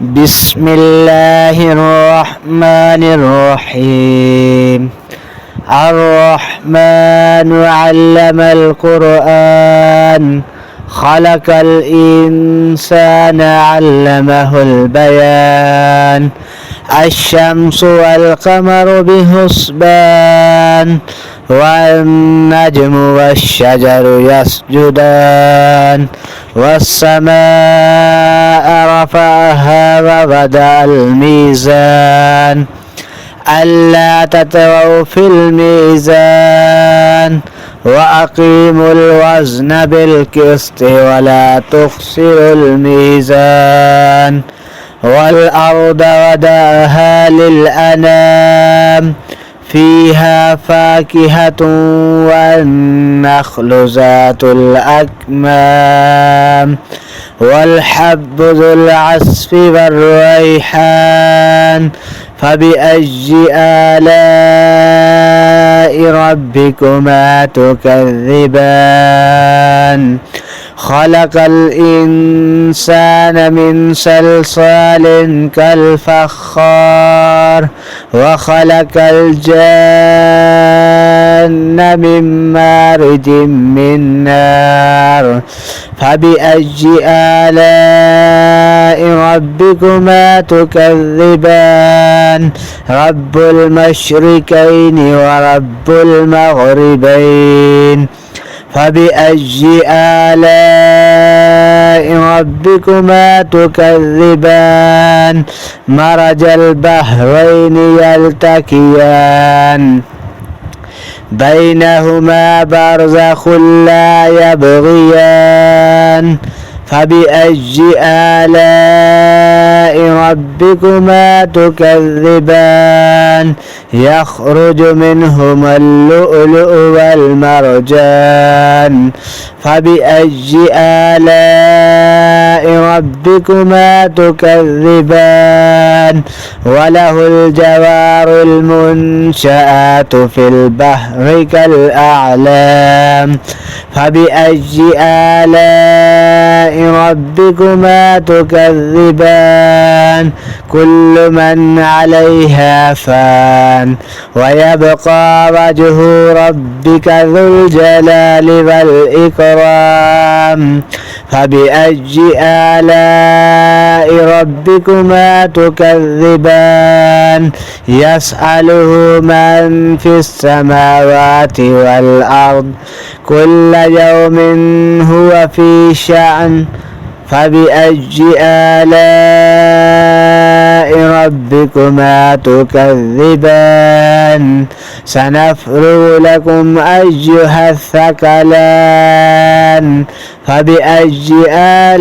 بسم الله الرحمن الرحيم. الرحمن علم القرآن خلق الإنسان علمه البيان. الشمس والقمر بحسبان والنجم والشجر يسجدان والسماء رفعها ووضع الميزان ألا تطغوا في الميزان وأقيموا الوزن بالقسط ولا تخسروا الميزان والأرض وضعها للأنام فيها فاكهة والنخل ذات الأكمام والحب ذو العصف والريحان فبأي آلاء ربكما تكذبان خلق الإنسان من صلصال كالفخار وخلق الجن من مارج من نار فبأي آلاء ربكما تكذبان رب المشرقين ورب المغربين فبأي آلاء ربكما تكذبان مرج البحرين يلتقيان بينهما برزخ لا يبغيان فبأي آلاء ربكما تكذبان يخرج منهما اللؤلؤ والمرجان فبأي آلاء ربكما تكذبان وله الجوار المنشآت في البحر كالأعلام فبأي آلاء ربكما تكذبان كل من عليها فان ويبقى وجه ربك ذو الجلال والإكرام فبأي آلاء ربكما تكذبان يسأله من في السماوات والأرض كل يوم هو في شأن فبأي آلاء ربكما تكذبان سنفرغ لكم أيها الثقلان فبأي آلاء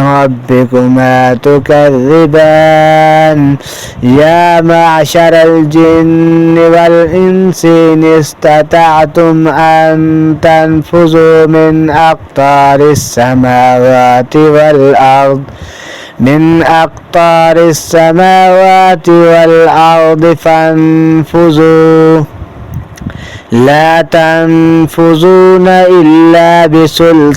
ربكما تكذبان يا معشر الجن والإنس إن استطعتم أن تنفذوا من أقطار السماوات والأرض فانفذوا لا تنفذون إلا بسلطان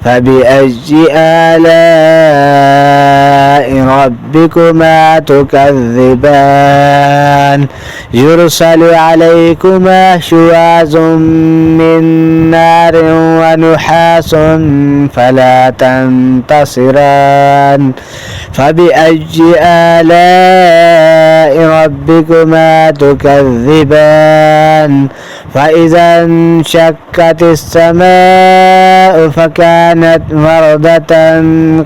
فبأي آلاء ربكما تكذبان يرسل عليكما شواظ من نار ونحاس فلا تنتصران فبأي آلاء ربكما تكذبان فإذا انشقت السماء فكانت وردة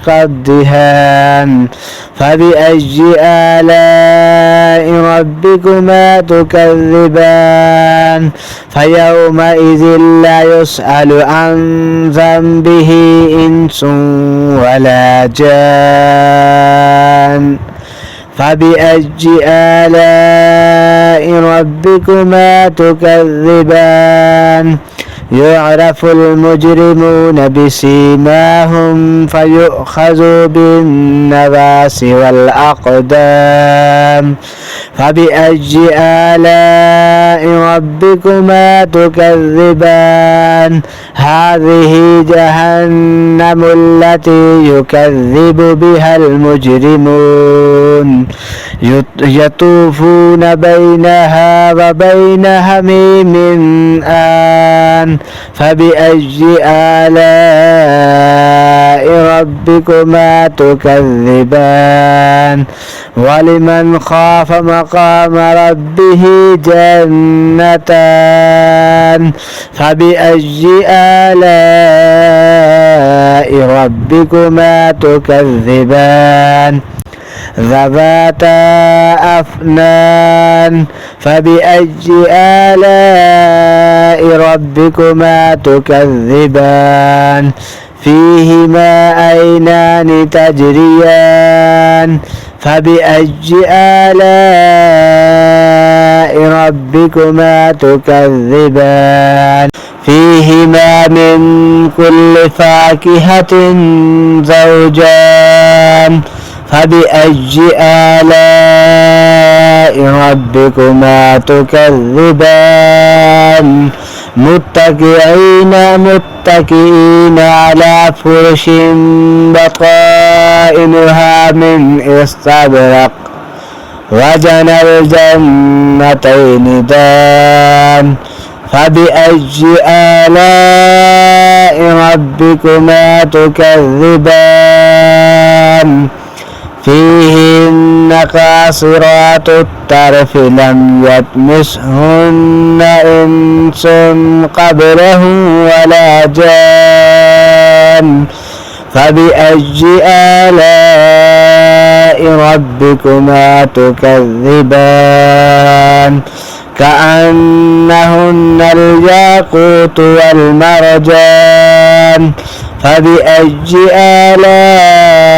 كالدهان فبأي آلاء ربكما تكذبان فيومئذ لا يسأل عن ذنبه إنس ولا جان فبأي آلاء ربكما تكذبان يعرف المجرمون بسيماهم فيؤخذ بالنواصي والأقدام. فبأي آلاء ربكما تكذبان. هذه جهنم التي يكذب بها المجرمون يطوفون بينها وبين حميم آن. فبأي آلاء ربكما تكذبان. ولمن خاف مقام ربه جنتان. فبأي آلاء ربكما تكذبان. ذواتا أفنان. فبأي آلاء ربكما تكذبان. فيهما عينان تجريان. فبأي آلاء ربكما تكذبان. فيهما من كل فاكهة زوجان. فبأي آلاء ربكما تكذبان. متكئين على فرش بطائنها من استبرق. وجنى الجنتين دان. فبأي آلاء ربكما تكذبان. فيهن قاصرات الطرف لم يطمثهن إنس قبلهم ولا جان. فبأي آلاء ربكما تكذبان. كأنهن الياقوت والمرجان. فبأي آلاء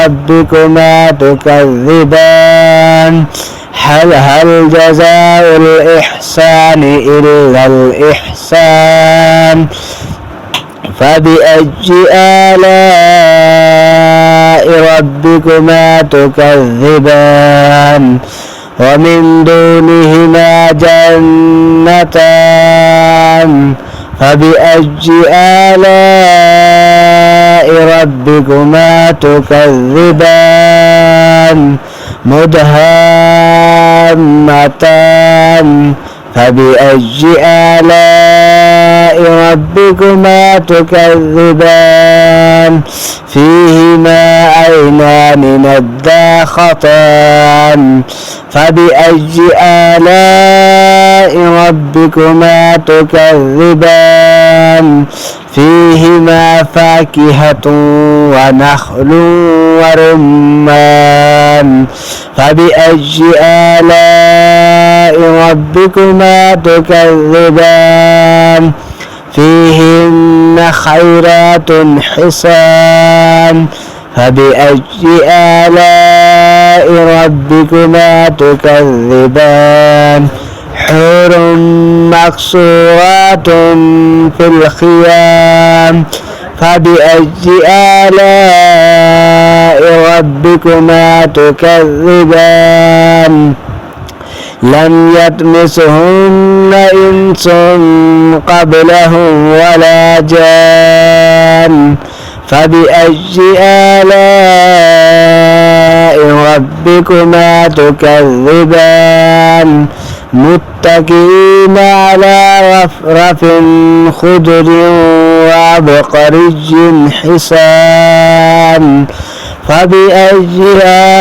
ربكما تكذبان. هل جزاء الإحسان إلا الإحسان. فبأي آلاء ربكما تكذبان. ومن دونهما جنتان. فبأي آلاء ربكما تكذبان. مدهامتان. فبأي آلاء ربكما تكذبان. فيهما عينان نضاختان. فبأي آلاء ربكما تكذبان. فيهما فاكهة ونخل ورمان. فبأي آلاء ربكما تكذبان. فيهن خيرات حسان. فبأي آلاء ربكما تكذبان. حور مقصورات في الخيام. فبأي آلاء ربكما تكذبان. لم يطمثهن إنس قبلهم ولا جان. فبأي آلاء ربكما تكذبان. متكئين على رفرف خضر وعبقري حسان. فبأي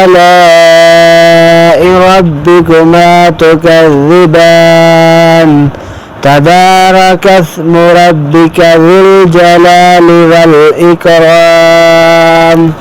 آلاء ربكما تكذبان. تبارك اسم ربك ذي الجلال والإكرام.